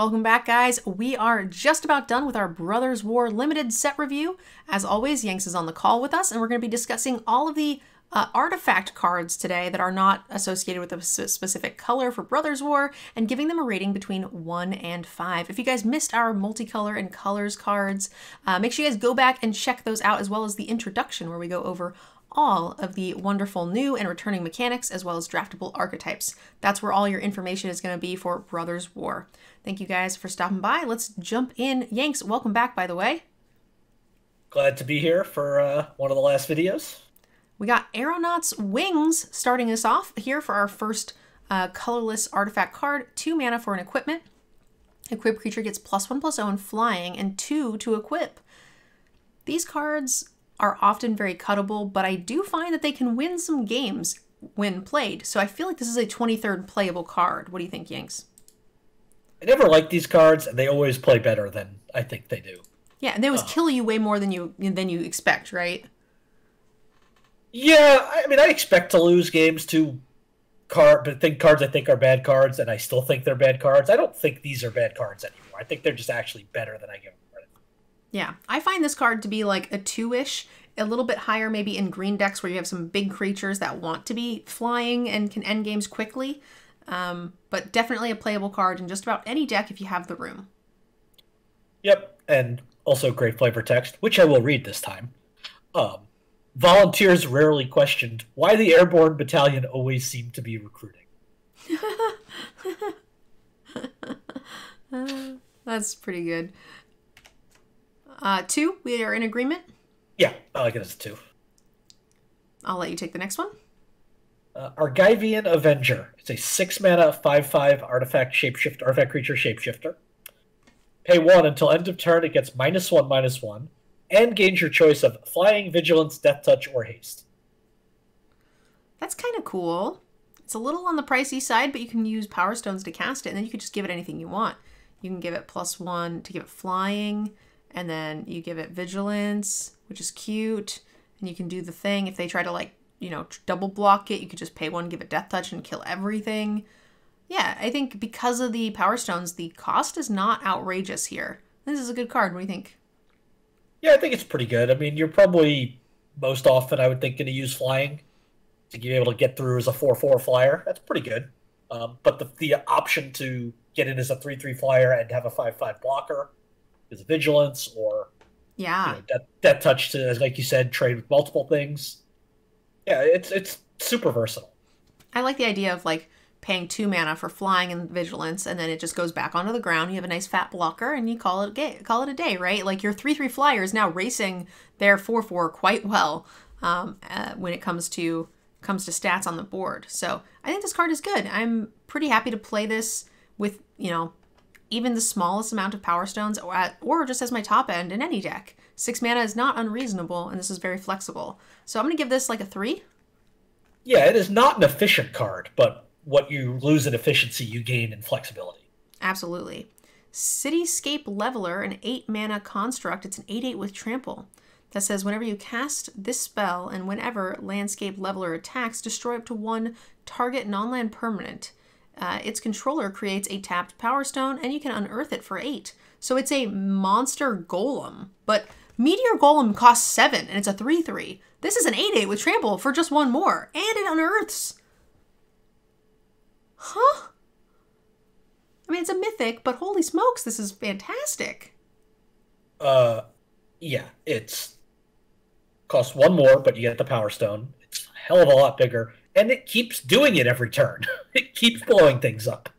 Welcome back, guys. We are just about done with our Brothers War Limited set review. As always, Yanks is on the call with us, and we're going to be discussing all of the artifact cards today that are not associated with a specific color for Brothers War, and giving them a rating between 1 and 5. If you guys missed our multicolor and colors cards, make sure you guys go back and check those out, as well as the introduction where we go over all of the wonderful new and returning mechanics, as well as draftable archetypes. That's where all your information is going to be for Brothers War. Thank you guys for stopping by. Let's jump in. Yanks, welcome back, by the way. Glad to be here for one of the last videos. We got Aeronaut's Wings starting us off here for our first colorless artifact card. 2 mana for an equipment. Equipped creature gets +1/+0 in flying and 2 to equip. These cards are often very cuttable, but I do find that they can win some games when played. So I feel like this is a 23rd playable card. What do you think, Yanks? I never liked these cards, and they always play better than I think they do. Yeah, and they always kill you way more than you expect, right? Yeah, I mean, I expect to lose games to cards I think are bad cards, and I still think they're bad cards. I don't think these are bad cards anymore. I think they're just actually better than I give them credit. Yeah, I find this card to be like a 2-ish, a little bit higher maybe in green decks where you have some big creatures that want to be flying and can end games quickly. But definitely a playable card in just about any deck if you have the room. Yep, and also great flavor text, which I will read this time. Volunteers rarely questioned why the airborne battalion always seemed to be recruiting. That's pretty good. 2, we are in agreement? Yeah, I like it as a 2. I'll let you take the next one. Argivian Avenger. It's a 6-mana 5/5 artifact creature shapeshifter. Pay 1 until end of turn. It gets -1/-1, and gains your choice of flying, vigilance, death touch, or haste. That's kind of cool. It's a little on the pricey side, but you can use Power Stones to cast it, and then you could just give it anything you want. You can give it +1 to give it flying, and then you give it vigilance, which is cute, and you can do the thing if they try to, like, you know, double block it, you could just pay 1, give it death touch, and kill everything. Yeah, I think because of the Power Stones, the cost is not outrageous here. This is a good card. What do you think? Yeah, I think it's pretty good. I mean, you're probably most often, I would think, going to use flying to be able to get through as a 4/4 flyer. That's pretty good. But the option to get in as a 3/3 flyer and have a 5/5 blocker is vigilance, or yeah, you know, death touch to, like you said, trade with multiple things. Yeah, it's super versatile. I like the idea of, like, paying 2 mana for flying and vigilance, and then it just goes back onto the ground. You have a nice fat blocker, and you call it a day, right? Like, your 3/3 flyer is now racing their 4/4 quite well when it comes to stats on the board. So I think this card is good. I'm pretty happy to play this with, you know, even the smallest amount of Power Stones, or just as my top end in any deck. 6 mana is not unreasonable, and this is very flexible. So I'm going to give this like a 3. Yeah, it is not an efficient card, but what you lose in efficiency, you gain in flexibility. Absolutely. Cityscape Leveler, an 8 mana construct. It's an 8/8 with trample. That says whenever you cast this spell and whenever Landscape Leveler attacks, destroy up to 1 target non-land permanent. Its controller creates a tapped Power Stone, and you can unearth it for 8. So it's a monster golem, but Meteor Golem costs 7, and it's a 3/3. This is an 8/8 with trample for just 1 more, and it unearths. Huh? I mean, it's a mythic, but holy smokes, this is fantastic. Yeah, it's costs 1 more, but you get the Power Stone. It's a hell of a lot bigger, and it keeps doing it every turn. It keeps blowing things up.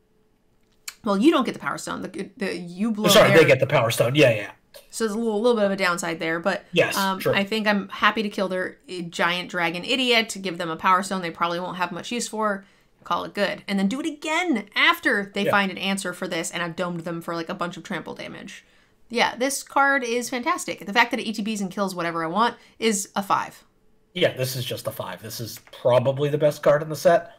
Well, you don't get the Power Stone. You blow. Sorry, they get the Power Stone. Yeah. So there's a little bit of a downside there, but yes, true. I think I'm happy to kill their giant dragon idiot, to give them a Power Stone they probably won't have much use for, call it good, and then do it again after they find an answer for this, and I've domed them for like a bunch of trample damage. Yeah, this card is fantastic. The fact that it ETBs and kills whatever I want is a 5. Yeah, this is just a 5. This is probably the best card in the set.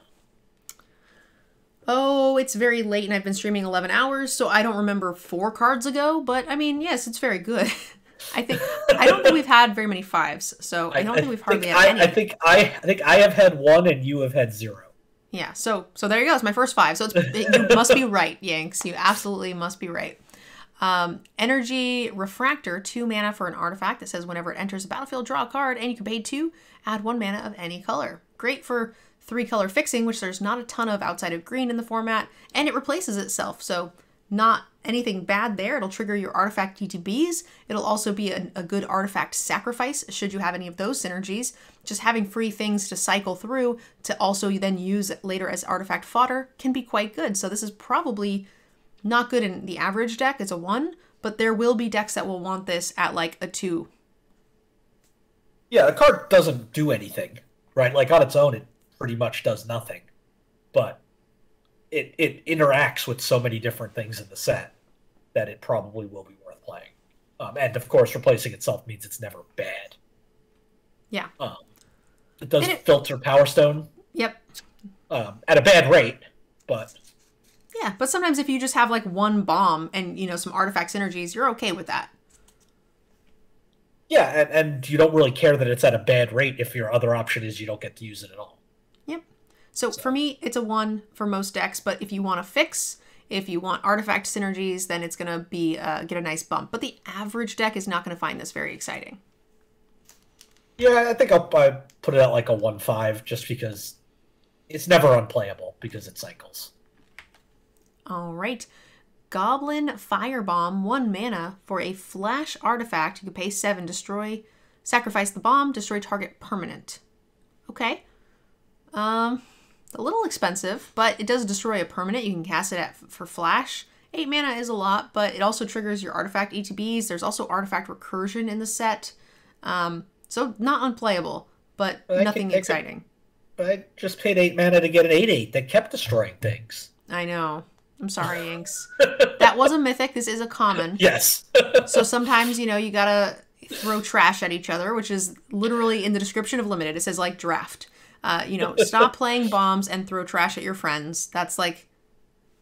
Oh, it's very late and I've been streaming 11 hours, so I don't remember 4 cards ago, but I mean, yes, it's very good. I don't think we've had very many 5s, so I don't think we've hardly had any. I think I have had 1 and you have had 0. Yeah, so there you go. It's my first 5. So you must be right, Yanks. You absolutely must be right. Energy Refractor, 2 mana for an artifact that says whenever it enters the battlefield, draw a card, and you can pay 2, add 1 mana of any color. Great for 3-color fixing, which there's not a ton of outside of green in the format, and it replaces itself, so not anything bad there. It'll trigger your artifact DTBs. It'll also be a good artifact sacrifice should you have any of those synergies. Just having free things to cycle through to also then use later as artifact fodder can be quite good. So this is probably not good in the average deck. It's a 1, but there will be decks that will want this at like a 2. Yeah, the card doesn't do anything, right? Like on its own, it pretty much does nothing. But it interacts with so many different things in the set that it probably will be worth playing. And of course, replacing itself means it's never bad. Yeah. It does filter Power Stone. Yep. At a bad rate, but... Yeah, but sometimes if you just have like 1 bomb and, some artifact synergies, you're okay with that. Yeah, and you don't really care that it's at a bad rate if your other option is you don't get to use it at all. Yep. So for me, it's a 1 for most decks, but if you want to fix, if you want artifact synergies, then it's going to be get a nice bump. But the average deck is not going to find this very exciting. Yeah, I think I'll put it at like a 1/5 just because it's never unplayable because it cycles. All right. Goblin Firebomb, 1 mana for a flash artifact. You can pay 7, sacrifice the bomb, destroy target permanent. Okay. A little expensive, but it does destroy a permanent. You can cast it for flash. 8 mana is a lot, but it also triggers your artifact ETBs. There's also artifact recursion in the set. So not unplayable, but nothing exciting. I just paid 8 mana to get an 8/8 that kept destroying things. I know. I'm sorry, Inks. That was a mythic. This is a common. Yes. So sometimes, you gotta throw trash at each other, which is literally in the description of Limited. It says, like, draft. Stop playing bombs and throw trash at your friends. That's, like,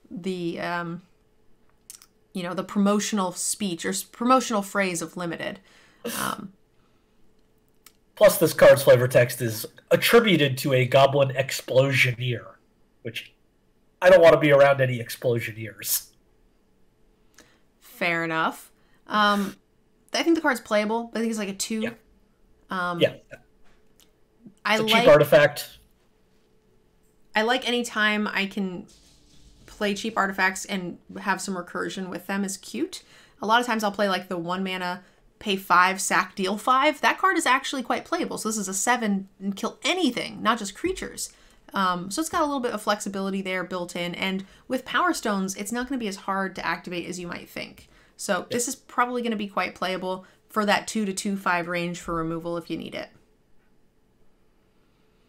the, the promotional speech or promotional phrase of Limited. Plus, this card's flavor text is attributed to a goblin explosioneer, which... I don't want to be around any explosioneers. Fair enough. I think the card's playable. I think it's like a 2. Yeah. It's a cheap artifact. I like any time I can play cheap artifacts and have some recursion with them is cute. A lot of times I'll play like the 1 mana, pay 5, sack, deal 5. That card is actually quite playable. So this is a 7 and kill anything, not just creatures. So it's got a little bit of flexibility there built in, and with Power Stones, it's not going to be as hard to activate as you might think. So this is probably going to be quite playable for that 2 to 2/5 range for removal if you need it.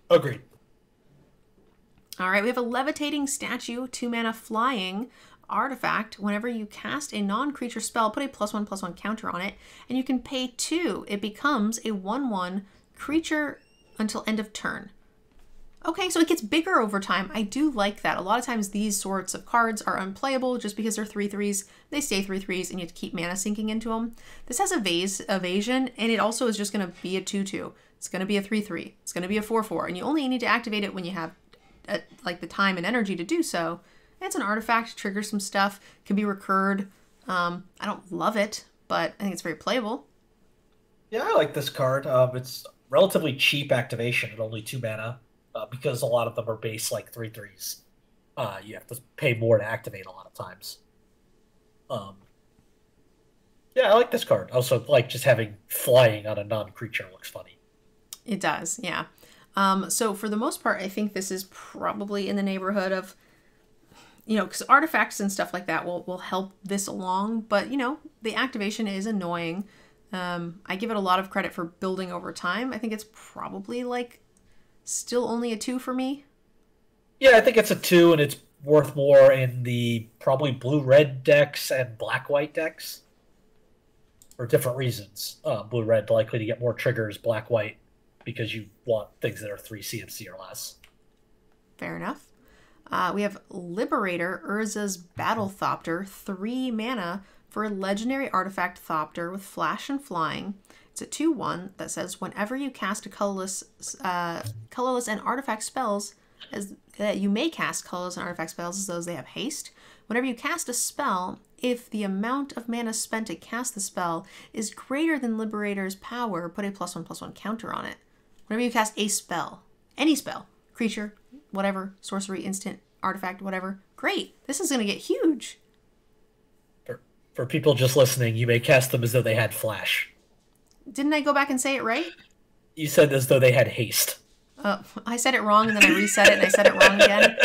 Agreed. All right, we have a Levitating Statue, 2 mana flying artifact. Whenever you cast a non-creature spell, put a +1/+1 counter on it, and you can pay 2. It becomes a 1/1 creature until end of turn. Okay, so it gets bigger over time. I do like that. A lot of times these sorts of cards are unplayable just because they're 3/3s. They stay 3/3s and you have to keep mana sinking into them. This has evasion, and it also is just going to be a 2/2. It's going to be a 3/3. It's going to be a 4/4, and you only need to activate it when you have like the time and energy to do so. It's an artifact, triggers some stuff, can be recurred. I don't love it, but I think it's very playable. Yeah, I like this card. It's relatively cheap activation at only 2 mana. Because a lot of them are base like 3/3s. You have to pay more to activate a lot of times. Yeah, I like this card. Also, like just having flying on a non-creature looks funny. It does, yeah. So for the most part, I think this is probably in the neighborhood of, because artifacts and stuff like that will help this along. But, the activation is annoying. I give it a lot of credit for building over time. I think it's probably like still only a 2 for me. Yeah, I think it's a 2, and it's worth more in the probably blue-red decks and black-white decks. For different reasons. Blue-red likely to get more triggers, black-white because you want things that are 3 CMC or less. Fair enough. We have Liberator, Urza's Battle Thopter, 3 mana for a legendary artifact Thopter with flash and flying. It's a 2/1 that says whenever you cast a colorless and artifact spells, as you may cast colorless and artifact spells as those they have haste. Whenever you cast a spell, if the amount of mana spent to cast the spell is greater than Liberator's power, put a +1/+1 counter on it. Whenever you cast a spell, any spell, creature, whatever, sorcery, instant, artifact, whatever, great. This is going to get huge. For people just listening, you may cast them as though they had flash. Didn't I go back and say it right? You said as though they had haste. I said it wrong, and then I reset it, and I said it wrong again.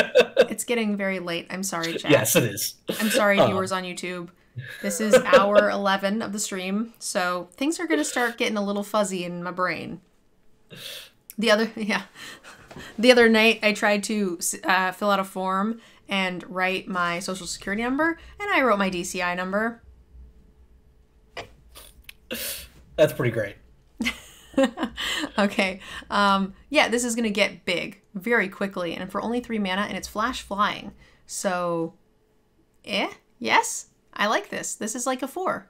It's getting very late. I'm sorry, chat. Yes, it is. I'm sorry, viewers on YouTube. This is hour 11 of the stream, so things are going to start getting a little fuzzy in my brain. The other night, I tried to fill out a form and write my social security number, and I wrote my DCI number. That's pretty great. Okay. Yeah, this is going to get big very quickly, and for only 3 mana, and it's flash flying. So, yes, I like this. This is like a 4.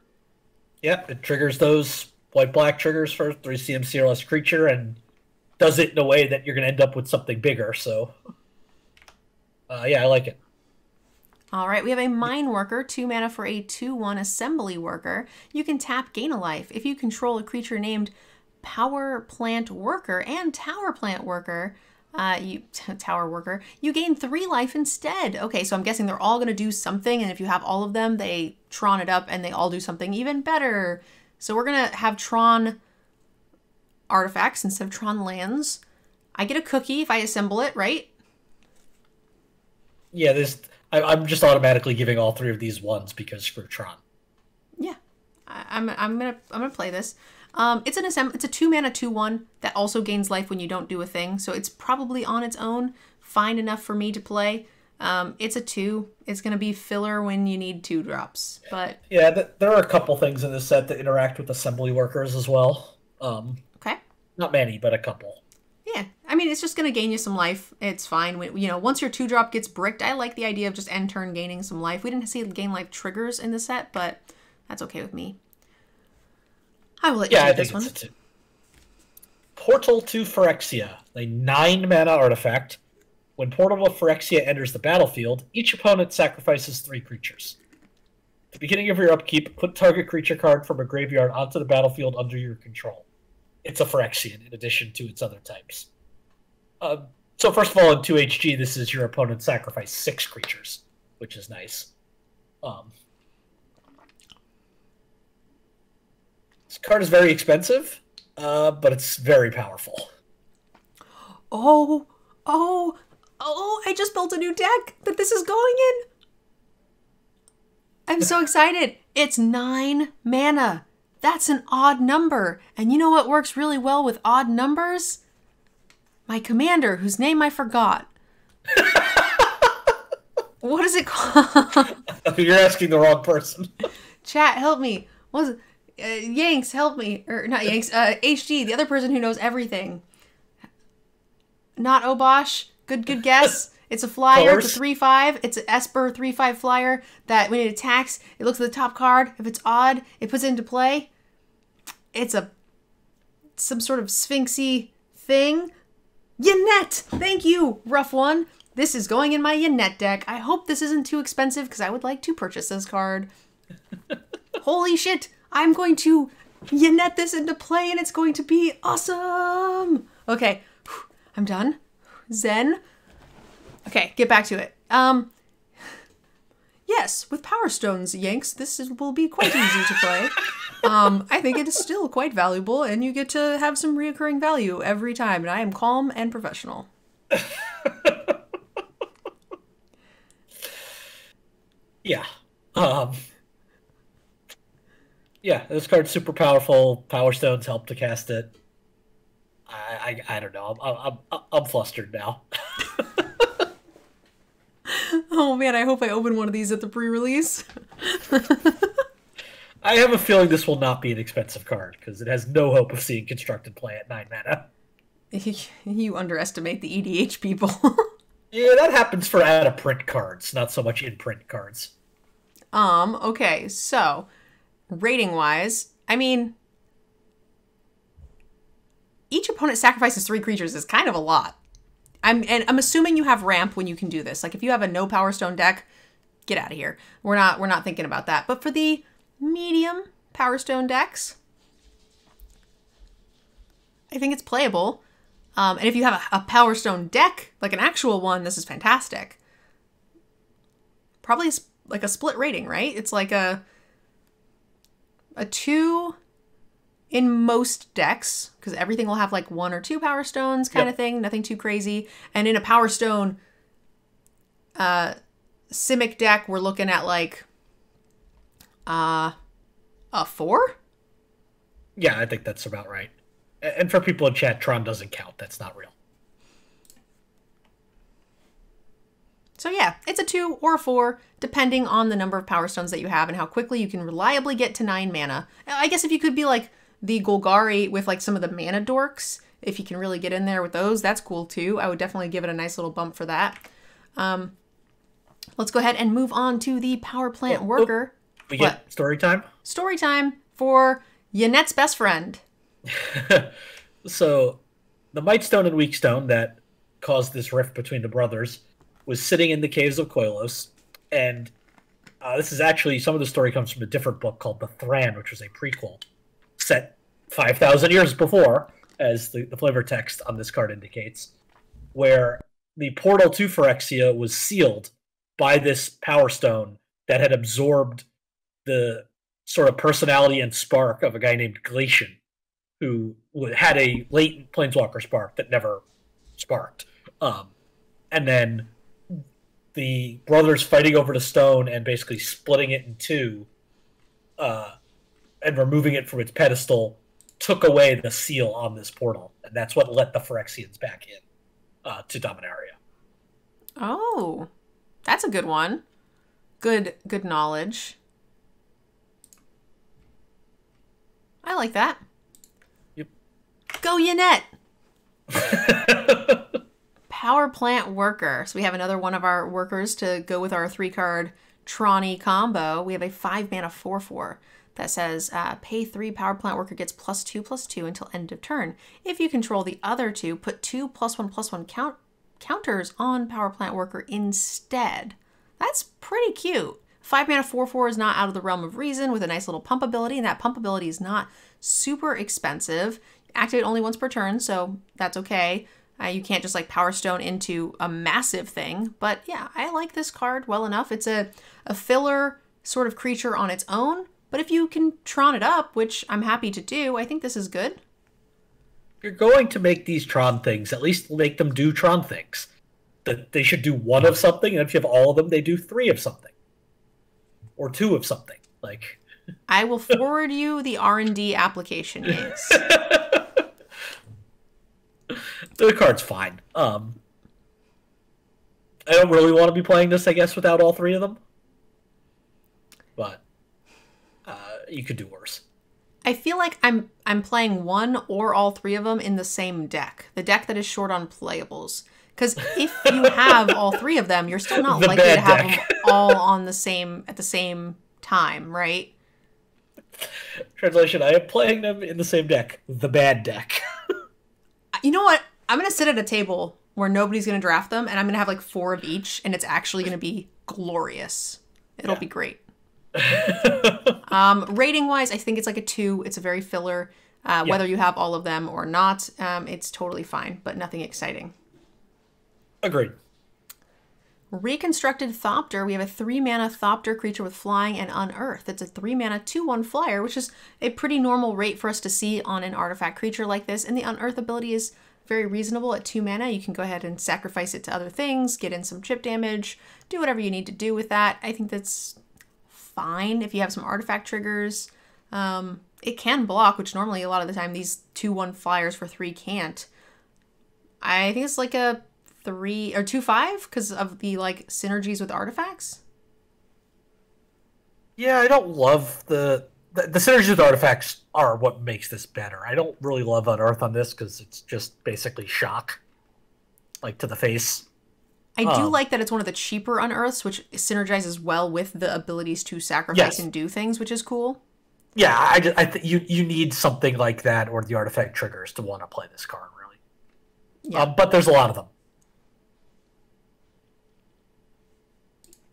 Yep, it triggers those white-black triggers for 3 CMC or less creature, and does it in a way that you're going to end up with something bigger, so... yeah, I like it. All right, we have a Mine Worker, 2 mana for a 2/1 Assembly Worker. You can tap, gain a life. If you control a creature named Power Plant Worker and Tower Plant Worker, Tower Worker, you gain 3 life instead. Okay, so I'm guessing they're all going to do something, and if you have all of them, they Tron it up, and they all do something even better. So we're going to have Tron artifacts instead of Tron lands. I get a cookie if I assemble it, right? Yeah, I'm just automatically giving all 3 of these ones because screw Tron. Yeah, I'm gonna play this. It's a 2 mana 2/1 that also gains life when you don't do a thing, so it's probably on its own fine enough for me to play. It's a 2. It's gonna be filler when you need 2 drops, but yeah, there are a couple things in this set that interact with assembly workers as well. Okay, not many, but a couple. Yeah, I mean, it's just going to gain you some life. It's fine. Once your 2-drop gets bricked, I like the idea of just end turn gaining some life. We didn't see gain life triggers in the set, but that's okay with me. I will let you take this one. It's a 2. Portal to Phyrexia, a 9 mana artifact. When Portal to Phyrexia enters the battlefield, each opponent sacrifices 3 creatures. At the beginning of your upkeep, put target creature card from a graveyard onto the battlefield under your control. It's a Phyrexian in addition to its other types. So first of all, in 2HG, this is your opponent sacrifice 6 creatures, which is nice. This card is very expensive, but it's very powerful. Oh, I just built a new deck that this is going in. I'm so excited. It's 9 mana. That's an odd number. And you know what works really well with odd numbers? My commander, whose name I forgot. What is it called? You're asking the wrong person. Chat, help me. What was it? Yanks, help me. Or not Yanks, HG, the other person who knows everything. Not Obosh. Good guess. It's a flyer. Colors. It's a 3/5. It's an Esper 3/5 flyer that when it attacks, it looks at the top card. If it's odd, it puts it into play. It's some sort of sphinxy thing. Yannette! Thank you, rough one. This is going in my Yannette deck. I hope this isn't too expensive because I would like to purchase this card. Holy shit! I'm going to Yannette this into play and it's going to be awesome! Okay, I'm done. Zen. Okay, get back to it. Yes, with Power Stones, Yanks, will be quite easy to play. I think it is still quite valuable, and you get to have some reoccurring value every time, and I am calm and professional. Yeah. Yeah, this card's super powerful. Power Stones help to cast it. I don't know. I'm flustered now. Oh man, I hope I open one of these at the pre-release. I have a feeling this will not be an expensive card, because it has no hope of seeing constructed play at 9 mana. You underestimate the EDH people. Yeah, that happens for out-of-print cards, not so much in-print cards. Okay, so, rating-wise, I mean, each opponent sacrifices 3 creatures is kind of a lot. I'm assuming you have ramp when you can do this. Like if you have a no Power Stone deck, get out of here. We're not thinking about that. But for the medium Power Stone decks, I think it's playable. And if you have a Power Stone deck, like an actual one, this is fantastic. Probably like a split rating, right? It's like a 2 in most decks, because everything will have like 1 or 2 Power Stones kind of thing, nothing too crazy. And in a Power Stone Simic deck, we're looking at like a 4? Yeah, I think that's about right. And for people in chat, Tron doesn't count. That's not real. So yeah, it's a 2 or a 4, depending on the number of Power Stones that you have and how quickly you can reliably get to 9 mana. I guess if you could be like the Golgari with like some of the mana dorks, if you can really get in there with those, that's cool too. I would definitely give it a nice little bump for that. Let's go ahead and move on to the Power Plant Worker. We get story time? Story time for Yanette's best friend. So, the Might Stone and Weak Stone that caused this rift between the brothers was sitting in the caves of Colorless, and this is actually, some of the story comes from a different book called The Thran, which was a prequel set 5,000 years before, as the flavor text on this card indicates, where the portal to Phyrexia was sealed by this Power Stone that had absorbed the sort of personality and spark of a guy named Glacian, who had a latent Planeswalker spark that never sparked. And then the brothers fighting over the stone and basically splitting it in two and removing it from its pedestal took away the seal on this portal. And that's what let the Phyrexians back in to Dominaria. Oh, that's a good one. Good knowledge. I like that. Yep. Go Yanette! Power Plant Worker. So we have another one of our workers to go with our 3-card Tronny combo. We have a 5-mana 4/4 that says pay 3, Power Plant Worker gets +2/+2 until end of turn. If you control the other 2, put 2 +1/+1 counters on Power Plant Worker instead. That's pretty cute. 5-mana 4/4 is not out of the realm of reason with a nice little pump ability, and that pump ability is not super expensive. Activate only once per turn, so that's okay. You can't just like Power Stone into a massive thing, but yeah, I like this card well enough. It's a filler sort of creature on its own, but if you can Tron it up, which I'm happy to do, I think this is good. If you're going to make these Tron things, at least make them do Tron things. That they should do 1 of something, and if you have all of them, they do 3 of something. Or 2 of something. Like I will forward you the R&D application, Yanks. The card's fine. I don't really want to be playing this, I guess, without all 3 of them. But you could do worse. I feel like I'm playing 1 or all 3 of them in the same deck. The deck that is short on playables. Because if you have all 3 of them, you're still not likely to have them all on the same at the same time, right? Translation, I am playing them in the same deck. The bad deck. You know what? I'm going to sit at a table where nobody's going to draft them, and I'm going to have like 4 of each, and it's actually going to be glorious. It'll be great. Rating-wise, I think it's like a 2. It's a very filler. Whether you have all of them or not, it's totally fine, but nothing exciting. Agreed. Reconstructed Thopter. We have a 3-mana Thopter creature with flying and unearth. It's a 3-mana 2/1 flyer, which is a pretty normal rate for us to see on an artifact creature like this. And the unearth ability is very reasonable at 2 mana. You can go ahead and sacrifice it to other things, get in some chip damage, do whatever you need to do with that. I think that's fine if you have some artifact triggers. It can block, which normally a lot of the time these 2/1 flyers for 3 can't. I think it's like a 3 or 2/5 because of the like synergies with artifacts. Yeah, I don't love the synergies with artifacts are what makes this better. I don't really love Unearth on this because it's just basically shock, like to the face. I do like that it's one of the cheaper Unearths, which synergizes well with the abilities to sacrifice and do things, which is cool. Yeah, I think you need something like that or the artifact triggers to want to play this card, really. Yeah. But there's a lot of them.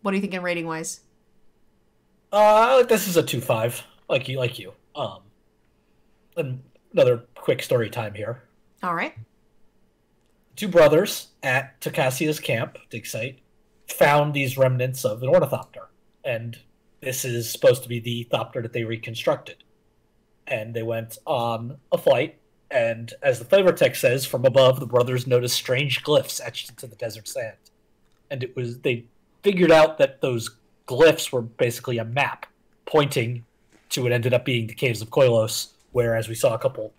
What are you thinking rating wise? This is a 2.5, like you. And another quick story time here. All right. Two brothers at Takacia's camp, dig site, found these remnants of an ornithopter. And this is supposed to be the thopter that they reconstructed. And they went on a flight, and as the flavor text says, from above, the brothers noticed strange glyphs etched into the desert sand. And they figured out that those glyphs were basically a map pointing to what ended up being the caves of Colorless, where, as we saw a couple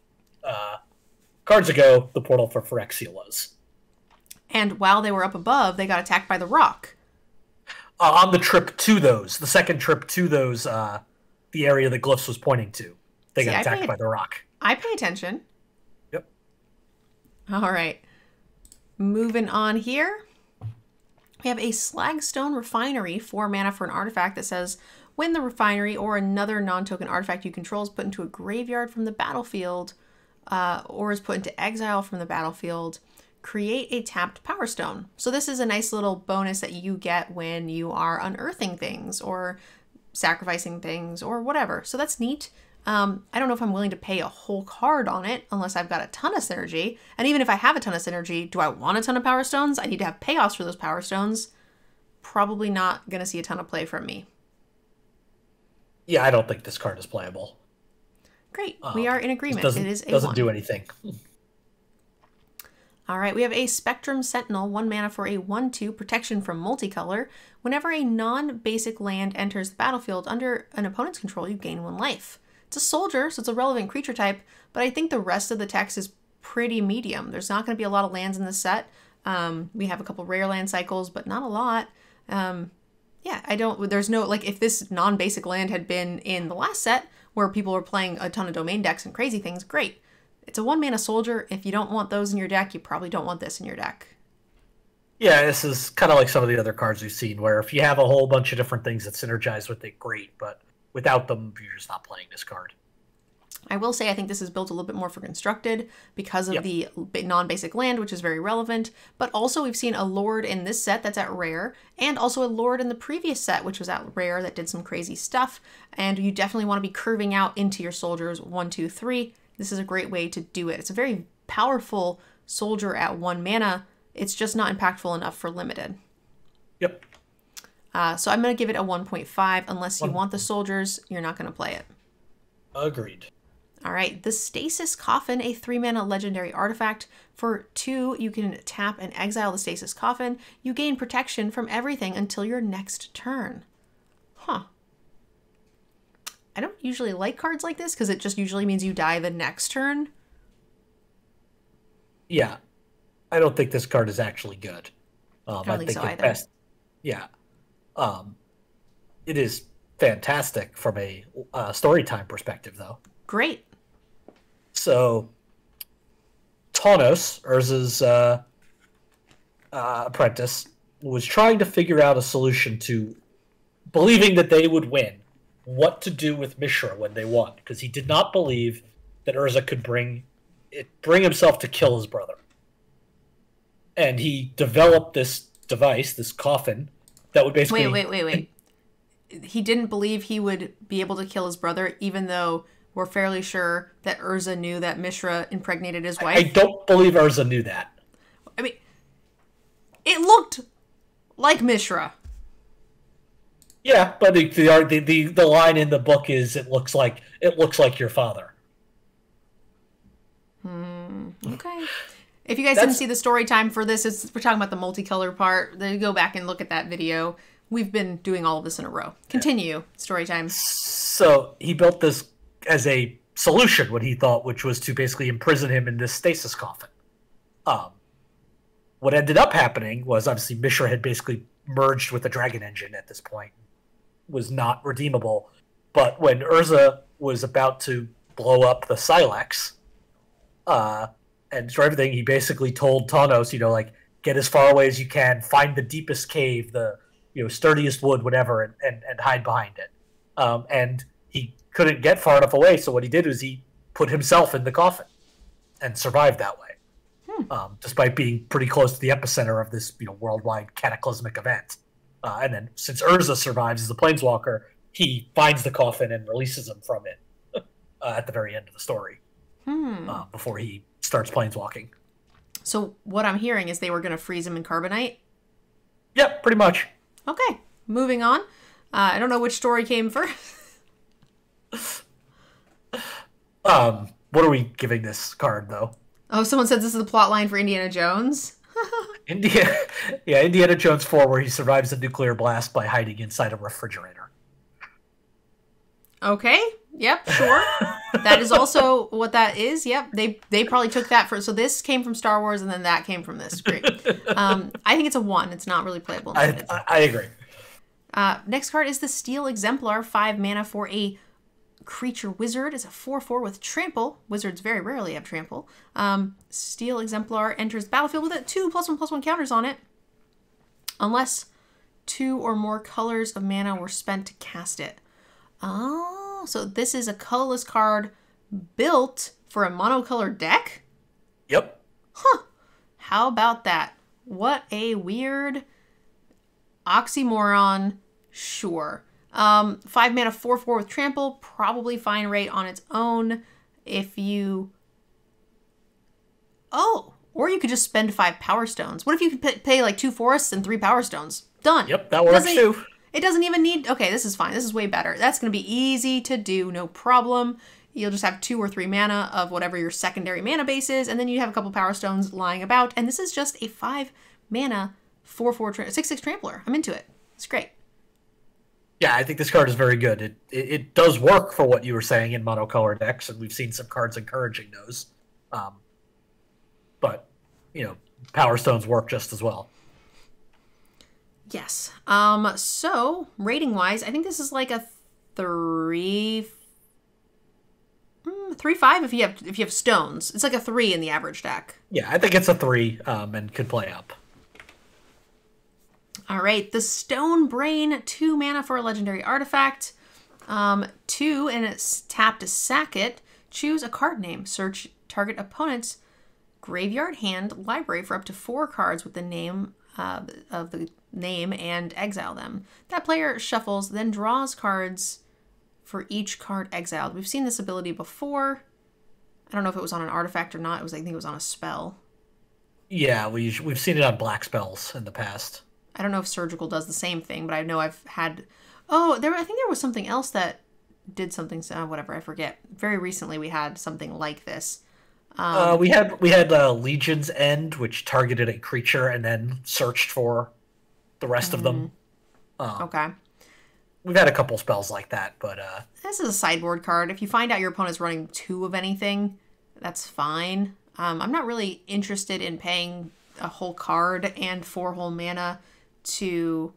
cards ago, the portal for Phyrexia was. And while they were up above, they got attacked by the rock. On the trip to those, the second trip to those, the area the glyphs was pointing to, they got attacked by the rock. I pay attention. Yep. All right. Moving on here. We have a Slagstone Refinery, 4 mana for an artifact that says, when the refinery or another non-token artifact you control is put into a graveyard from the battlefield, or is put into exile from the battlefield, create a tapped Power Stone. So this is a nice little bonus that you get when you are unearthing things or sacrificing things or whatever. So that's neat. I don't know if I'm willing to pay a whole card on it unless I've got a ton of synergy. And even if I have a ton of synergy, do I want a ton of Power Stones? I need to have payoffs for those Power Stones. Probably not going to see a ton of play from me. Yeah, I don't think this card is playable. Great. We are in agreement. It is a doesn't 1. do anything. All right, we have a Spectrum Sentinel, 1 mana for a 1/2 protection from multicolor. Whenever a non-basic land enters the battlefield under an opponent's control, you gain 1 life. It's a soldier, so it's a relevant creature type, but I think the rest of the text is pretty medium. There's not going to be a lot of lands in this set. We have a couple rare land cycles, but not a lot. There's no, like, if this non-basic land had been in the last set, where people were playing a ton of domain decks and crazy things, great. It's a 1 mana soldier. If you don't want those in your deck, you probably don't want this in your deck. Yeah, this is kind of like some of the other cards we've seen, where if you have a whole bunch of different things that synergize with it, great, but without them, you're just not playing this card. I will say I think this is built a little bit more for constructed because of the non-basic land, which is very relevant. But also we've seen a Lord in this set that's at rare, and also a Lord in the previous set, which was at rare, that did some crazy stuff. And you definitely want to be curving out into your soldiers 1, 2, 3. This is a great way to do it. It's a very powerful soldier at 1 mana. It's just not impactful enough for limited. Yep. So I'm going to give it a 1.5. Unless you want the soldiers, you're not going to play it. Agreed. All right, the Stasis Coffin, a 3 mana legendary artifact. For 2, you can tap and exile the Stasis Coffin. You gain protection from everything until your next turn. Huh. I don't usually like cards like this because it just usually means you die the next turn. Yeah. I don't think this card is actually good. I don't think so either. Yeah. It is fantastic from a story time perspective, though. Great. So, Tawnos, Urza's apprentice, was trying to figure out a solution to believing that they would win, what to do with Mishra when they won, because he did not believe that Urza could bring himself to kill his brother. And he developed this device, this coffin, that would basically... Wait. He didn't believe he would be able to kill his brother, even though we're fairly sure that Urza knew that Mishra impregnated his wife? I don't believe Urza knew that. I mean, it looked like Mishra. Yeah, but the line in the book is it looks like your father. Okay. If you guys didn't see the story time for this, we're talking about the multicolor part. Then go back and look at that video. We've been doing all of this in a row. Continue, story time. So he built this as a solution, what he thought, which was to basically imprison him in this stasis coffin. What ended up happening was, obviously, Mishra had basically merged with the Dragon Engine at this point. Was not redeemable. But when Urza was about to blow up the Silex, and for everything, he basically told Tawnos, get as far away as you can, find the deepest cave, the sturdiest wood, whatever, and hide behind it. And he couldn't get far enough away, so what he did was he put himself in the coffin and survived that way, despite being pretty close to the epicenter of this worldwide cataclysmic event. And then since Urza survives as a planeswalker, he finds the coffin and releases him from it at the very end of the story before he starts planeswalking. So what I'm hearing is they were going to freeze him in Carbonite? Yep, pretty much. Okay, moving on. I don't know which story came first. What are we giving this card, though? Oh, someone said this is the plot line for Indiana Jones. Indiana Jones 4, where he survives a nuclear blast by hiding inside a refrigerator. Okay. Yep. Sure. That is also what that is. Yep. They probably took that for. So this came from Star Wars, and then that came from this. Great. I think it's a 1. It's not really playable. I agree. Next card is the Steel Exemplar, 5 mana for a creature wizard. It's a 4/4 with trample. Wizards very rarely have trample. Steel Exemplar enters the battlefield with 2 +1/+1 counters on it, unless 2 or more colors of mana were spent to cast it. Oh, so this is a colorless card built for a monocolored deck? Yep. Huh. How about that? What a weird oxymoron. Sure. 5 mana 4/4 with trample, probably fine rate on its own. If you... Oh, or you could just spend 5 Power Stones. What if you could pay like 2 forests and 3 Power Stones? Done. Yep, that works too. It doesn't even need... Okay, this is fine. This is way better. That's going to be easy to do, no problem. You'll just have 2 or 3 mana of whatever your secondary mana base is, and then you have a couple Power Stones lying about, and this is just a 5 mana 4/4 6/6 trampler. I'm into it. It's great. Yeah, I think this card is very good. It does work for what you were saying in monocolor decks, and we've seen some cards encouraging those. But, Power Stones work just as well. Yes. So rating wise, I think this is like a 3-5 if you have stones. It's like a 3 in the average deck. Yeah, I think it's a 3 and could play up. All right, the Stone Brain, 2 mana for a legendary artifact. 2 and it's tapped to sack it. Choose a card name. Search target opponent's graveyard, hand, library for up to 4 cards with the name of the name and exile them. That player shuffles, then draws cards for each card exiled. We've seen this ability before. I don't know if it was on an artifact or not. I think it was on a spell. Yeah, we've seen it on black spells in the past. I don't know if Surgical does the same thing, but I know I've had... Oh, I think there was something else that did something... whatever, I forget. Very recently we had something like this. We had Legion's End, which targeted a creature and then searched for the rest of them. Okay. We've had a couple spells like that, but... This is a sideboard card. If you find out your opponent's running 2 of anything, that's fine. I'm not really interested in paying a whole card and 4 whole mana to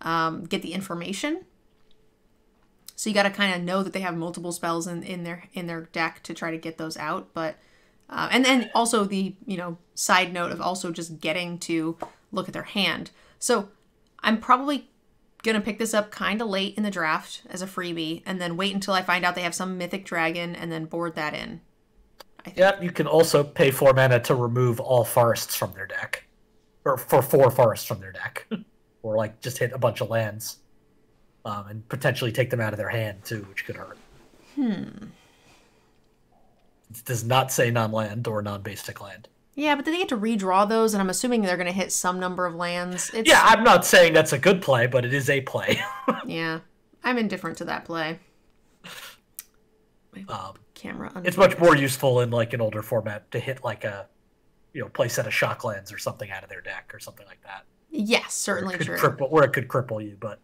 get the information. So you got to kind of know that they have multiple spells in their deck to try to get those out. But and then also the side note of also just getting to look at their hand. So I'm probably gonna pick this up kind of late in the draft as a freebie, and then wait until I find out they have some mythic dragon, and then board that in. Yeah, you can also pay 4 mana to remove all forests from their deck, or for 4 forests from their deck, or like just hit a bunch of lands, and potentially take them out of their hand too, which could hurt. It does not say non-land or non-basic land. Yeah, but then they get to redraw those, and I'm assuming they're going to hit some number of lands. Yeah, I'm not saying that's a good play, but it is a play. Yeah, I'm indifferent to that play. Camera. It's much more useful in like an older format to hit like a, play set of shock lands or something out of their deck or something like that. Yes, certainly true. Or it could cripple you, but.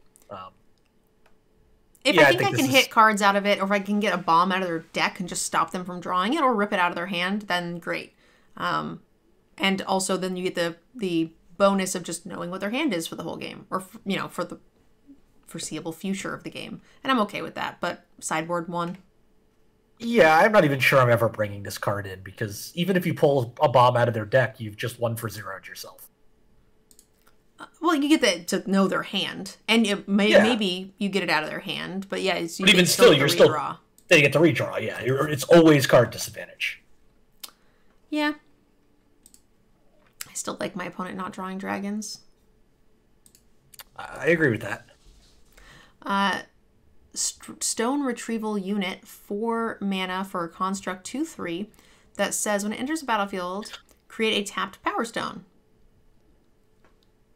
If I think I can hit cards out of it, or if I can get a bomb out of their deck and just stop them from drawing it, or rip it out of their hand, then great. And also then you get the bonus of just knowing what their hand is for the whole game, or for the foreseeable future of the game. And I'm okay with that, but sideboard 1. Yeah, I'm not even sure I'm ever bringing this card in, because even if you pull a bomb out of their deck, you've just 1-for-0'd yourself. Well, you get to know their hand, and maybe you get it out of their hand, but yeah, but even still, they get to redraw. Yeah, it's always card disadvantage. Yeah, I still like my opponent not drawing dragons. I agree with that. Stone retrieval unit, 4 mana for a construct 2/3 that says when it enters the battlefield, create a tapped power stone.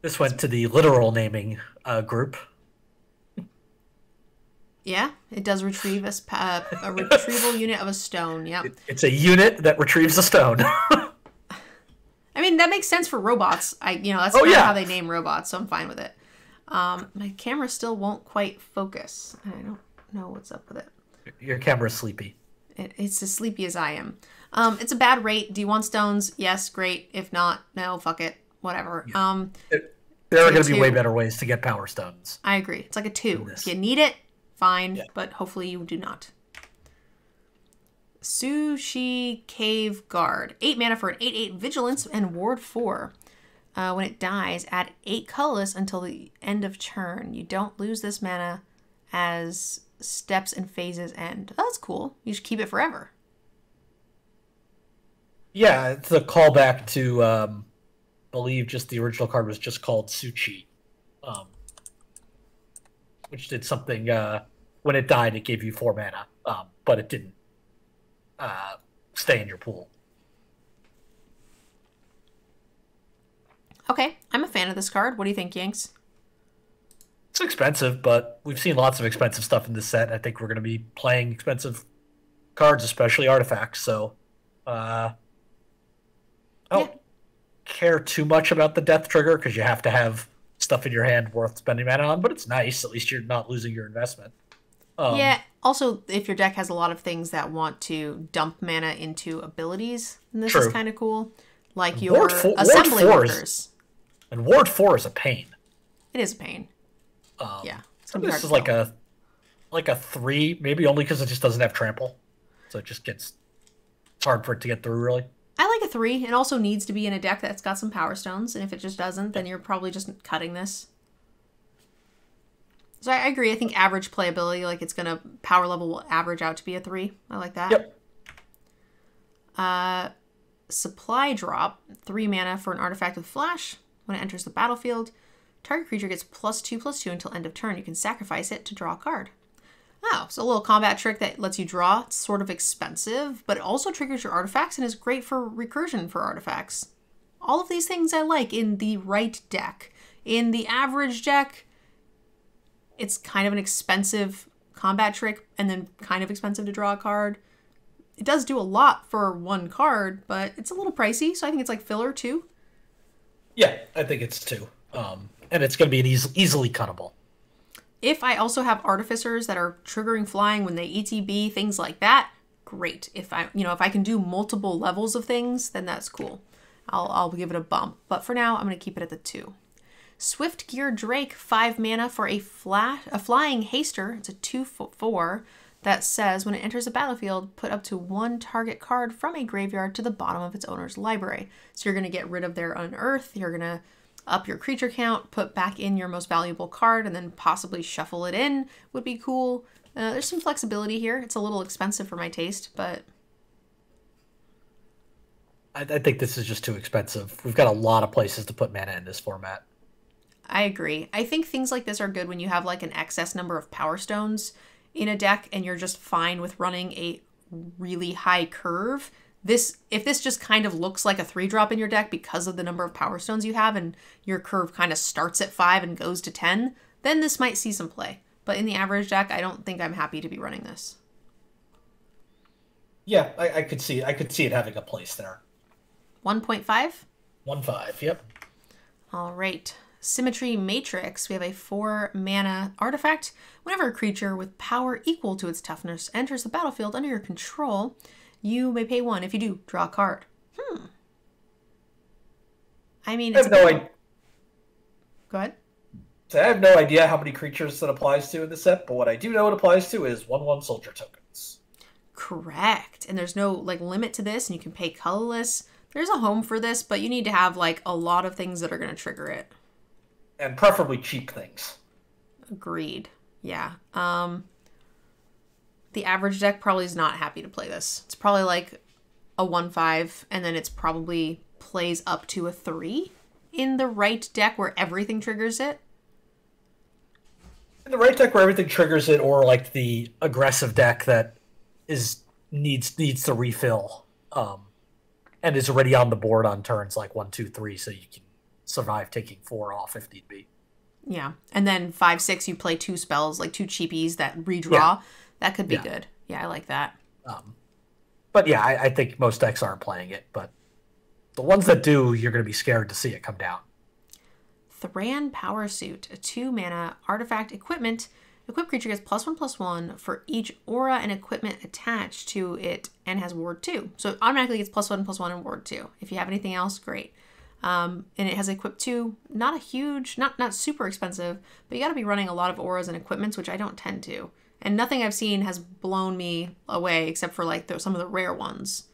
This went to the literal naming group. Yeah, it does retrieve a retrieval unit of a stone. Yep. It's a unit that retrieves a stone. I mean, that makes sense for robots. That's Oh, kind of yeah. how they name robots, so I'm fine with it. My camera still won't quite focus. I don't know what's up with it. Your camera's sleepy. It's as sleepy as I am. It's a bad rate. Do you want stones? Yes, great. If not, no, fuck it. Whatever. Yeah. There are going to be way better ways to get power stones. I agree. It's like a 2. If you need it, fine, but hopefully you do not. Sushi Cave Guard. 8 mana for an 8/8 Vigilance and Ward 4. When it dies, add 8 colorless until the end of turn. You don't lose this mana as steps and phases end. Oh, that's cool. You should keep it forever. Yeah, it's a callback to, believe just the original card was just called Suchi, which did something, when it died, it gave you 4 mana, but it didn't stay in your pool. Okay, I'm a fan of this card. What do you think, Yanks? It's expensive, but we've seen lots of expensive stuff in this set. I think we're going to be playing expensive cards, especially artifacts, so I don't care too much about the death trigger because you have to have stuff in your hand worth spending mana on, but it's nice. At least you're not losing your investment. Yeah, also, if your deck has a lot of things that want to dump mana into abilities, then this is kind of cool. Like your assembly workers. And Ward 4 is a pain. It is a pain. Yeah. This is like a 3, maybe only because it just doesn't have trample. So it just gets... It's hard for it to get through, really. I like a 3. It also needs to be in a deck that's got some power stones, and if it just doesn't, then you're probably just cutting this. So I agree. I think average playability, like it's going to... Power level will average out to be a 3. I like that. Yep. Supply drop. 3 mana for an artifact with flash. When it enters the battlefield, target creature gets +2/+2 until end of turn. You can sacrifice it to draw a card. Oh, so a little combat trick that lets you draw. It's sort of expensive, but it also triggers your artifacts and is great for recursion for artifacts. All of these things I like in the right deck. In the average deck, it's kind of an expensive combat trick and then kind of expensive to draw a card. It does do a lot for one card, but it's a little pricey, so I think it's like filler too. Yeah, I think it's 2. And it's going to be an easily cuttable. If I also have artificers that are triggering flying when they ETB, things like that, great. If I can do multiple levels of things, then that's cool. I'll give it a bump. But for now, I'm going to keep it at the 2. Swift Gear Drake, 5 mana for a flying haster. It's a 2/4 that says when it enters the battlefield, put up to 1 target card from a graveyard to the bottom of its owner's library. So you're going to get rid of their unearth. You're going to up your creature count, put back in your most valuable card, and then possibly shuffle it in would be cool. There's some flexibility here. It's a little expensive for my taste, but... I think this is just too expensive. We've got a lot of places to put mana in this format. I agree. I think things like this are good when you have like an excess number of power stones in a deck and you're just fine with running a really high curve. If this just kind of looks like a 3-drop in your deck because of the number of power stones you have and your curve kind of starts at 5 and goes to 10, then this might see some play. But in the average deck, I don't think I'm happy to be running this. Yeah, I could see it having a place there. 1.5? 1/5, yep. All right. Symmetry Matrix. We have a 4 mana artifact. Whenever a creature with power equal to its toughness enters the battlefield under your control, you may pay 1. If you do, draw a card. I mean, it's Go ahead. So I have no idea how many creatures that applies to in the set, but what I do know it applies to is 1/1 soldier tokens. Correct. And there's no like limit to this, and you can pay colorless. There's a home for this, but you need to have like a lot of things that are going to trigger it. And preferably cheap things. Agreed. Yeah. The average deck probably is not happy to play this. It's probably like a 1/5, and then it's probably plays up to a 3 in the right deck where everything triggers it. In the right deck where everything triggers it, or like the aggressive deck that is needs to refill, and is already on the board on turns like 1, 2, 3, so you can survive taking 4 off if need be. Yeah. And then 5, 6, you play 2 spells, like 2 cheapies that redraw. Yeah, That could be yeah. good. Yeah, I like that. Um, but yeah, I think most decks aren't playing it, but the ones that do, you're going to be scared to see it come down. Thran Power Suit, a 2 mana artifact equipment. Equipped creature gets +1/+1 for each aura and equipment attached to it and has ward 2. So it automatically gets +1/+1 and ward 2. If you have anything else, great. And it has equipped 2, not a huge, not super expensive, but you got to be running a lot of auras and equipments, which I don't tend to. And nothing I've seen has blown me away except for like some of the rare ones.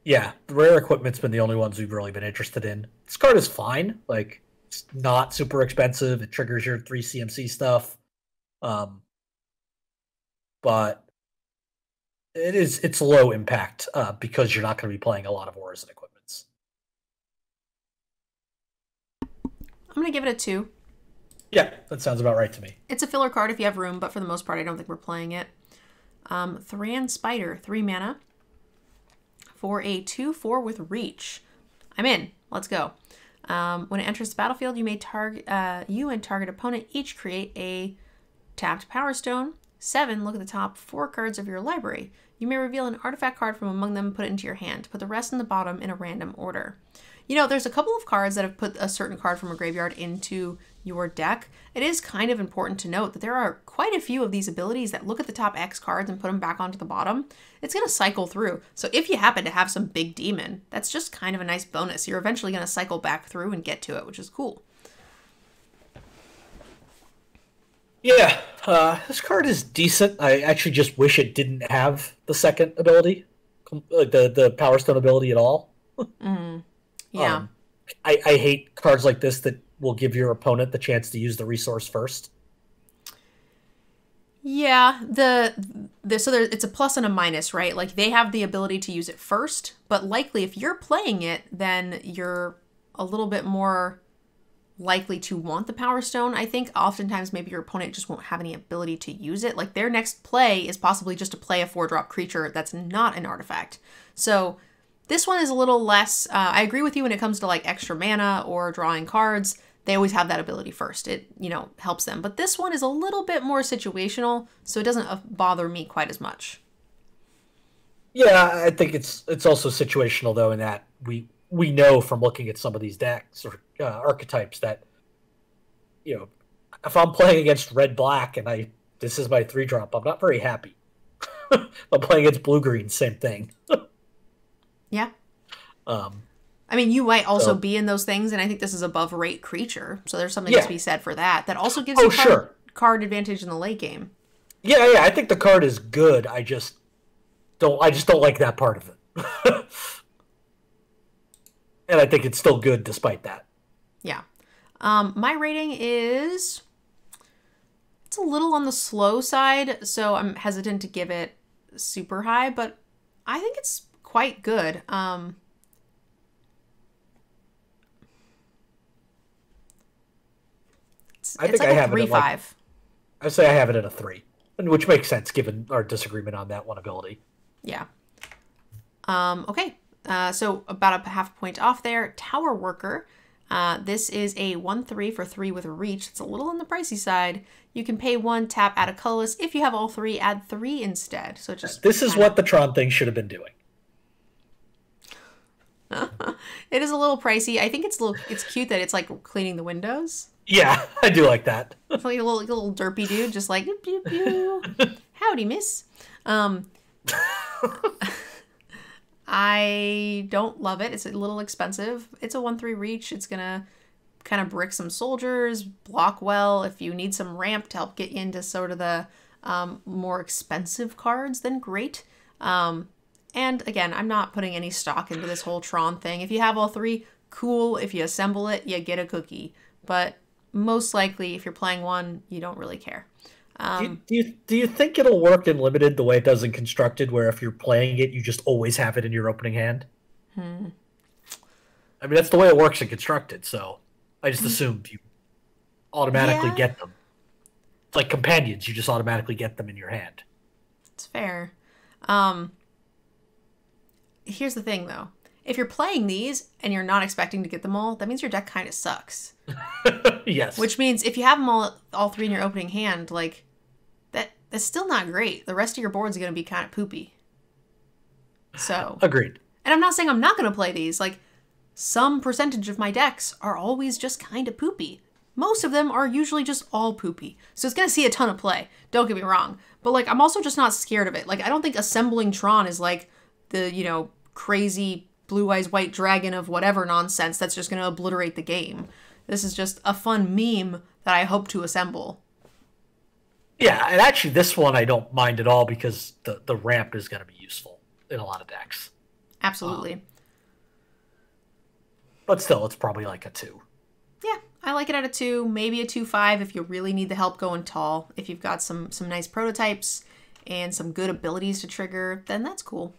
Yeah, the rare equipment's been the only ones we've really been interested in. This card is fine. Like, it's not super expensive. It triggers your 3 CMC stuff. But it's low impact because you're not going to be playing a lot of auras and equipments. I'm going to give it a 2. Yeah, that sounds about right to me. It's a filler card if you have room, but for the most part, I don't think we're playing it. Thran Spider, 3 mana for a 2/4 with reach. I'm in. Let's go. When it enters the battlefield, you and target opponent each create a tapped Power Stone. 7, look at the top 4 cards of your library. You may reveal an artifact card from among them and put it into your hand. Put the rest in the bottom in a random order. You know, there's a couple of cards that have put a certain card from a graveyard into your deck. It is kind of important to note that there are quite a few of these abilities that look at the top X cards and put them back onto the bottom. It's going to cycle through. So if you happen to have some big demon, that's just kind of a nice bonus. You're eventually going to cycle back through and get to it, which is cool. Yeah, this card is decent. I actually just wish it didn't have the second ability, like the Power Stone ability at all. Yeah. I hate cards like this that will give your opponent the chance to use the resource first. Yeah, it's a plus and a minus, right? Like they have the ability to use it first, but likely if you're playing it, then you're a little bit more likely to want the Power Stone. I think oftentimes maybe your opponent just won't have any ability to use it. Like their next play is possibly just to play a 4-drop creature that's not an artifact. So this one is a little less, I agree with you when it comes to like extra mana or drawing cards. They always have that ability first. It, helps them. But this one is a little bit more situational, so it doesn't bother me quite as much. Yeah, I think it's also situational though in that we know from looking at some of these decks or archetypes that if I'm playing against red-black and this is my 3-drop, I'm not very happy. I'm playing against blue-green, same thing. Yeah. I mean, you might also be in those things, and I think this is above rate creature, so there's something to be said for that. That also gives you card advantage in the late game. Yeah, I think the card is good. I just don't like that part of it. And I think it's still good despite that. Yeah. My rating is, it's a little on the slow side, so I'm hesitant to give it super high, but I think it's quite good. It's like a 3/5. I say I have it at a 3, which makes sense given our disagreement on that one ability. Yeah. Okay. So about a half point off there. Tower Worker. This is a 1/3 for 3 with reach. It's a little on the pricey side. You can pay 1, tap, add a colorless. If you have all 3, add 3 instead. So this is what the Tron thing should have been doing. It is a little pricey. I think it's cute that it's like cleaning the windows. Yeah, I do like that. It's like a little derpy dude, just like pew, pew. Howdy, miss. I don't love it. It's a little expensive. It's a 1/3 reach. It's gonna kind of brick some soldiers, block well. If you need some ramp to help get you into sort of the more expensive cards, then great. And again, I'm not putting any stock into this whole Tron thing. If you have all 3, cool. If you assemble it, you get a cookie. But most likely, if you're playing one, you don't really care. Do you think it'll work in Limited the way it does in Constructed, where if you're playing it, you just always have it in your opening hand? I mean, that's the way it works in Constructed, so I just assumed you automatically get them. like companions. You just automatically get them in your hand. It's fair. Um, Here's the thing, though. If you're playing these and you're not expecting to get them all, that means your deck kind of sucks. Yes. Which means if you have them all three in your opening hand, like, that's still not great. The rest of your board's going to be kind of poopy. So. Agreed. And I'm not saying I'm not going to play these. Like, some percentage of my decks are always just kind of poopy. Most of them are usually just all poopy. So it's going to see a ton of play. Don't get me wrong. But, like, I'm also just not scared of it. Like, I don't think assembling Tron is, like, the, crazy blue eyes white dragon of whatever nonsense that's just going to obliterate the game. This is just a fun meme that I hope to assemble. Yeah, and actually this one I don't mind at all because the ramp is going to be useful in a lot of decks. Absolutely. But still, it's probably like a 2. Yeah, I like it at a 2, maybe a 2-5 if you really need the help going tall. If you've got some nice prototypes and some good abilities to trigger, then that's cool.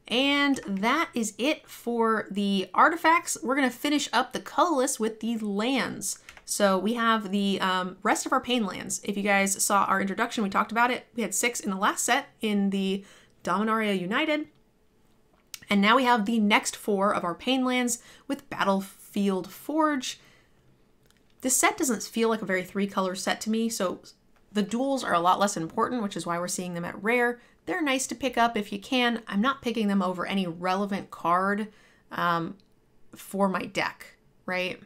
And that is it for the artifacts. We're going to finish up the colorless with the lands. So we have the rest of our pain lands. If you guys saw our introduction, we talked about it. We had 6 in the last set in the Dominaria United. And now we have the next 4 of our pain lands with Battlefield Forge. This set doesn't feel like a very 3-color set to me, so the duels are a lot less important, which is why we're seeing them at rare. They're nice to pick up if you can. I'm not picking them over any relevant card for my deck, right?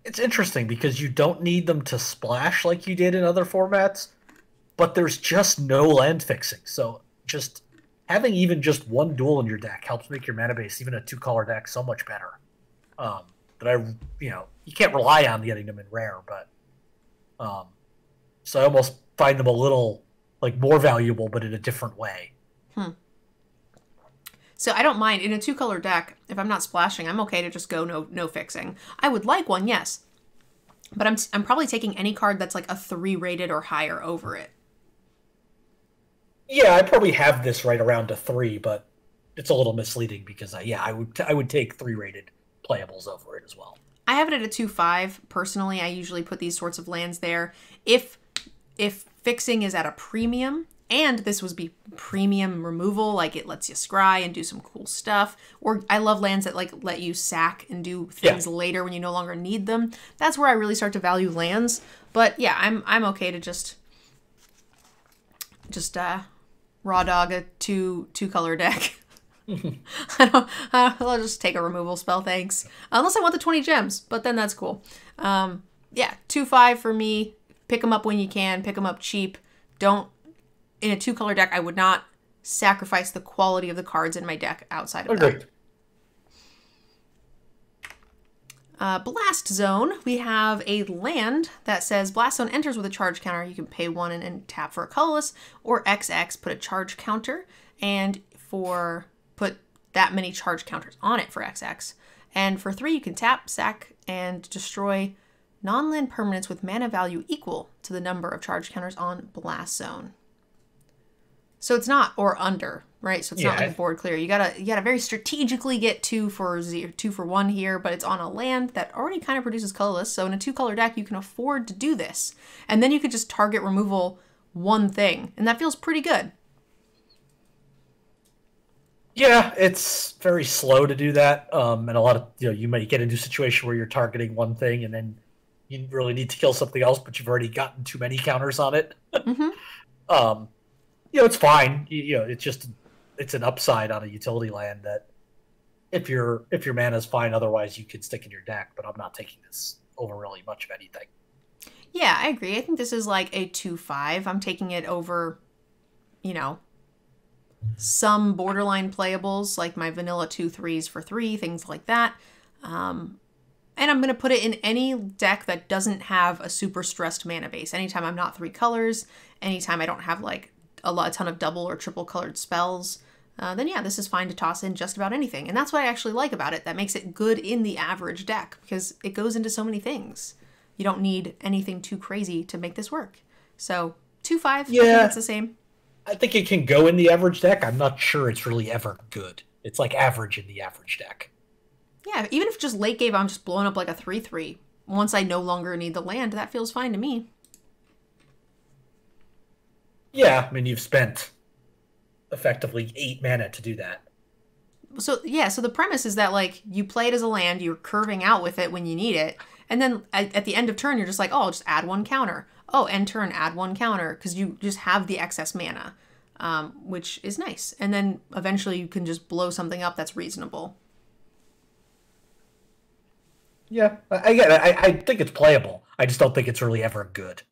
It's interesting because you don't need them to splash like you did in other formats, but there's just no land fixing. So just having even just one duel in your deck helps make your mana base, even a 2-color deck, so much better. But you can't rely on getting them in rare, but so I almost find them a little like more valuable, but in a different way. So I don't mind in a 2-color deck. If I'm not splashing, I'm okay to just go no fixing. I would like one, yes, but I'm probably taking any card that's like a 3 rated or higher over it. Yeah, I probably have this right around a 3, but it's a little misleading because I would take 3 rated playables over it as well. I have it at a 2-5 personally. I usually put these sorts of lands there if fixing is at a premium, and this was be premium removal, like it lets you scry and do some cool stuff. Or I love lands that like let you sack and do things later when you no longer need them. That's where I really start to value lands. But yeah, I'm okay to just raw dog a two-color deck. I'll just take a removal spell, thanks. Unless I want the 20 gems, but then that's cool. Yeah, 2-5 for me. Pick them up when you can. Pick them up cheap. Don't, in a 2-color deck, I would not sacrifice the quality of the cards in my deck outside of that. Blast Zone, we have a land that says Blast Zone enters with a charge counter. You can pay 1 and tap for a colorless, or XX, put a charge counter, and put that many charge counters on it for XX. And for 3, you can tap, sack, and destroy non-land permanents with mana value equal to the number of charge counters on Blast Zone. So it's not or under, right? So it's not like board clear. You gotta very strategically get 2 for 1 here, but it's on a land that already kind of produces colorless. So in a 2-color deck, you can afford to do this. And then you could just target removal one thing, and that feels pretty good. Yeah, it's very slow to do that. And a lot of, you might get into a situation where you're targeting one thing and then you really need to kill something else, but you've already gotten too many counters on it. It's fine. It's an upside on a utility land that if your mana is fine, otherwise you could stick in your deck, but I'm not taking this over really much of anything. Yeah, I agree. I think this is like a 2-5. I'm taking it over, some borderline playables, like my vanilla 2-3s for 3, things like that. And I'm going to put it in any deck that doesn't have a super stressed mana base. Anytime I'm not 3 colors, anytime I don't have like a ton of double or triple colored spells, then yeah, this is fine to toss in just about anything. And that's what I actually like about it. That makes it good in the average deck because it goes into so many things. You don't need anything too crazy to make this work. So 2-5, yeah. I think it's the same. I think it can go in the average deck. I'm not sure it's really ever good. It's like average in the average deck. Yeah, even if just late game, I'm just blowing up like a 3-3. once I no longer need the land, that feels fine to me. Yeah, I mean, you've spent effectively 8 mana to do that. So yeah, so the premise is that like you play it as a land, you're curving out with it when you need it, and then at the end of turn you're just like, oh, I'll just add one counter. Oh, end turn, add one counter, because you just have the excess mana, which is nice. And then eventually you can just blow something up that's reasonable. Yeah, I think it's playable. I just don't think it's really ever good.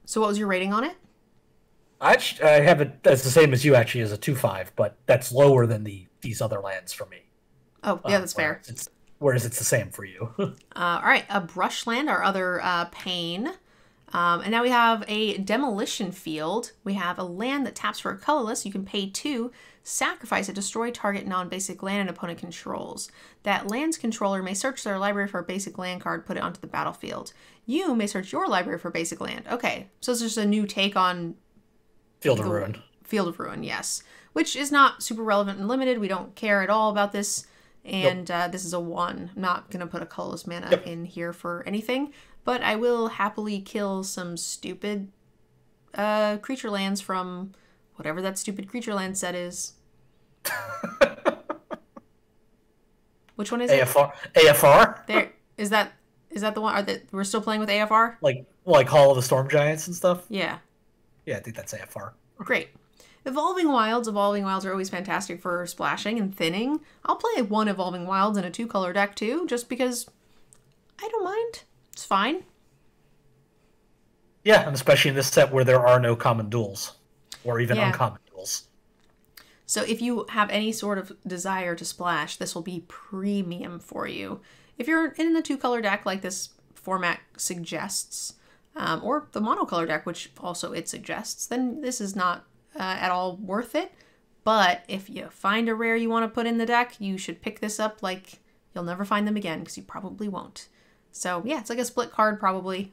So what was your rating on it? I have it as the same as you, actually, as a 2/5, but that's lower than these other lands for me. Oh, yeah, that's fair. Whereas it's the same for you. All right, a brushland, our other pain. And now we have a demolition field. We have a land that taps for a colorless. You can pay 2, sacrifice it, destroy target non-basic land an opponent controls. That land's controller may search their library for a basic land card, put it onto the battlefield. You may search your library for basic land. Okay, so it's just a new take on Field of Ruin. Field of Ruin, yes. Which is not super relevant and limited. We don't care at all about this. And this is a 1. I'm not going to put a colorless mana in here for anything. But I will happily kill some stupid creature lands from whatever that stupid creature land set is. Which one is AFR? AFR? There is that the one? We're still playing with AFR? Like Hall of the Storm Giants and stuff? Yeah. Yeah, I think that's AFR. Great. Evolving Wilds. Evolving Wilds are always fantastic for splashing and thinning. I'll play 1 Evolving Wilds in a 2-color deck too, just because I don't mind. It's fine. Yeah, and especially in this set where there are no common duels. Or even uncommon duels. So if you have any sort of desire to splash, this will be premium for you. If you're in the 2-color deck like this format suggests, or the monocolor deck, which also it suggests, then this is not at all worth it. But if you find a rare you want to put in the deck, you should pick this up like you'll never find them again, because you probably won't. So yeah, it's like a split card probably.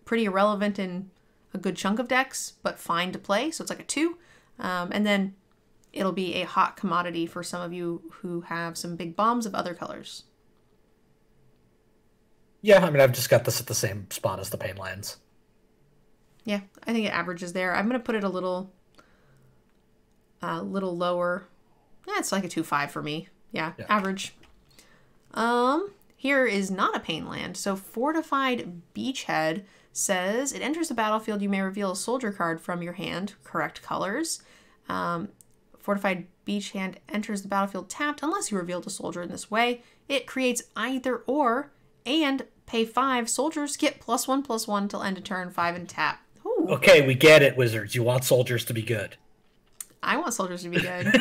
Pretty irrelevant in a good chunk of decks, but fine to play. So it's like a 2. And then it'll be a hot commodity for some of you who have some big bombs of other colors. Yeah, I mean, I've just got this at the same spot as the Pain lands. Yeah, I think it averages there. I'm going to put it a little lower. It's like a 2/5 for me. Yeah, average. Here is not a Pain land. So Fortified Beachhead says, it enters the battlefield, you may reveal a soldier card from your hand, correct colors. Fortified Beachhead enters the battlefield tapped unless you revealed a soldier in this way. It creates either or, and pay 5. Soldiers get +1/+1 till end of turn, 5 and tap. Ooh. Okay, we get it, Wizards. You want soldiers to be good. I want soldiers to be good.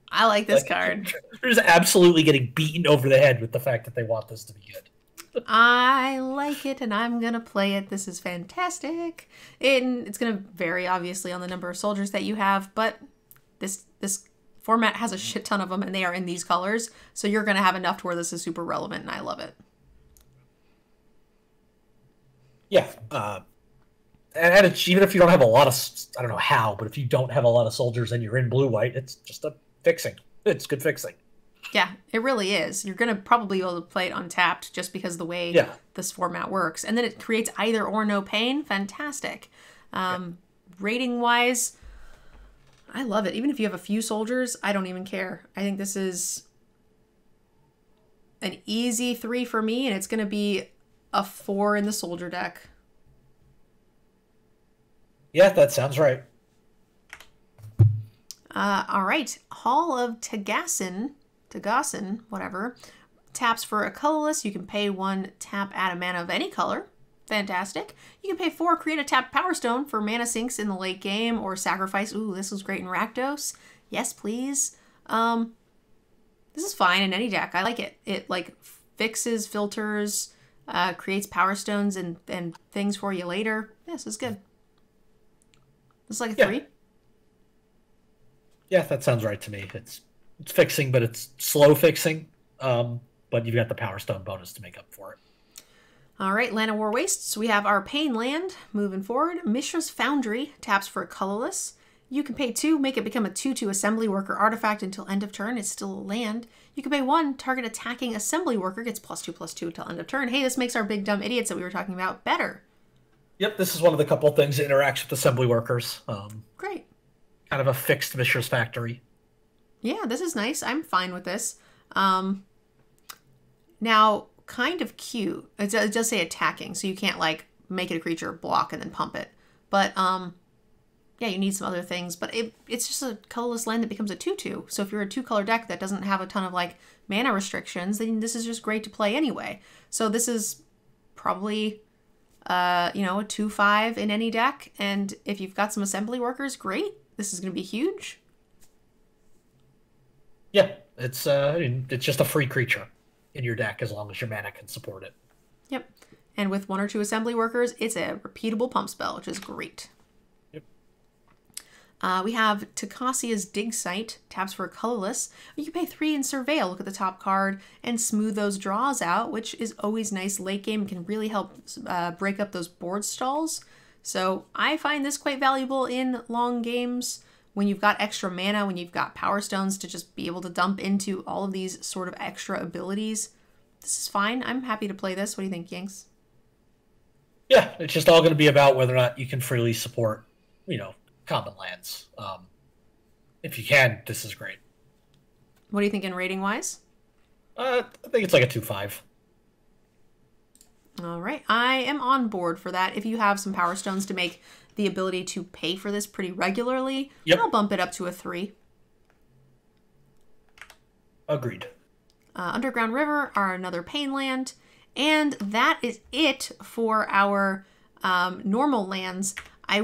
I like this card. They're just absolutely getting beaten over the head with the fact that they want this to be good. I like it, and I'm going to play it. This is fantastic. It's going to vary, obviously, on the number of soldiers that you have, but this format has a shit ton of them, and they are in these colors, so you're going to have enough to where this is super relevant, and I love it. Yeah. And it's, even if you don't have a lot of, I don't know how, but if you don't have a lot of soldiers and you're in blue-white, it's just a fixing. It's good fixing. Yeah, it really is. You're going to probably be able to play it untapped just because of the way this format works. And then it creates either or no pain. Fantastic. Rating-wise, I love it. Even if you have a few soldiers, I don't even care. I think this is an easy 3 for me, and it's going to be a 4 in the soldier deck. Yeah, that sounds right. All right. Hall of Tagasin, whatever, taps for a colorless. You can pay 1, tap, add a mana of any color. Fantastic. You can pay 4, create a tapped Power Stone for mana sinks in the late game, or sacrifice. Ooh, this was great in Rakdos. Yes, please. This is fine in any deck. I like it. It like fixes, filters, creates Power Stones and things for you later. This is good. This is like a 3. Yeah, that sounds right to me. It's fixing, but it's slow fixing. But you've got the Power Stone bonus to make up for it. All right, Land of War Wastes. We have our Pain land moving forward. Mishra's Foundry taps for a colorless. You can pay 2, make it become a 2/2 assembly worker artifact until end of turn. It's still a land. You can pay 1, target attacking assembly worker gets +2/+2 until end of turn. Hey, this makes our big dumb idiots that we were talking about better. Yep, this is one of the couple things that interacts with assembly workers. Great. Kind of a fixed Mishra's Factory. Yeah, this is nice. I'm fine with this. Now, kind of cute. It does say attacking, so you can't like make it a creature, block, and then pump it. But yeah, you need some other things. But it's just a colorless land that becomes a 2/2. So if you're a 2-color deck that doesn't have a ton of like mana restrictions, then this is just great to play anyway. So this is probably a 2/5 in any deck. And if you've got some assembly workers, great. This is going to be huge. Yeah, it's just a free creature in your deck as long as your mana can support it. Yep. And with 1 or 2 assembly workers, it's a repeatable pump spell, which is great. Yep. We have Takasia's Dig Site, taps for a colorless. You can pay 3 and Surveil, look at the top card, and smooth those draws out, which is always nice late game. It can really help break up those board stalls. So I find this quite valuable in long games when you've got extra mana, when you've got Power Stones to just be able to dump into all of these sort of extra abilities. This is fine. I'm happy to play this. What do you think, Yanks? Yeah, it's just all going to be about whether or not you can freely support, common lands. If you can, this is great. What do you think in rating-wise? I think it's like a 2/5. All right. I am on board for that. If you have some Power Stones to make the ability to pay for this pretty regularly, yep. I'll bump it up to a 3. Agreed. Underground River are another pain land. And that is it for our normal lands. We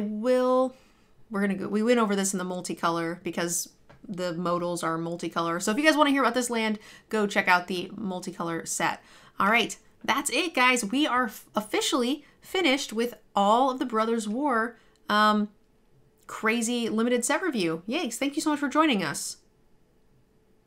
went over this in the multicolor because the modals are multicolor. So if you guys want to hear about this land, go check out the multicolor set. All right, that's it, guys. We are officially finished with all of the Brothers War crazy limited set review. Yanks, thank you so much for joining us.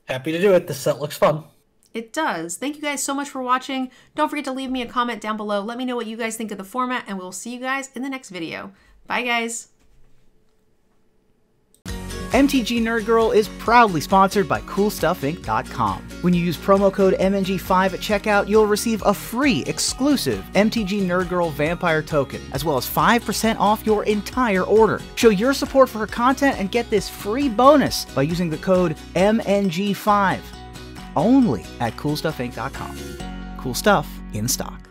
Happy to do it. This set looks fun. It does. Thank you guys so much for watching. Don't forget to leave me a comment down below. Let me know what you guys think of the format, and we'll see you guys in the next video. Bye, guys. Mtgnerdgirl is proudly sponsored by CoolStuffInc.com. When you use promo code MNG5 at checkout, you'll receive a free exclusive Mtgnerdgirl Vampire token, as well as 5% off your entire order. Show your support for her content and get this free bonus by using the code MNG5. Only at CoolStuffInc.com. Cool stuff in stock.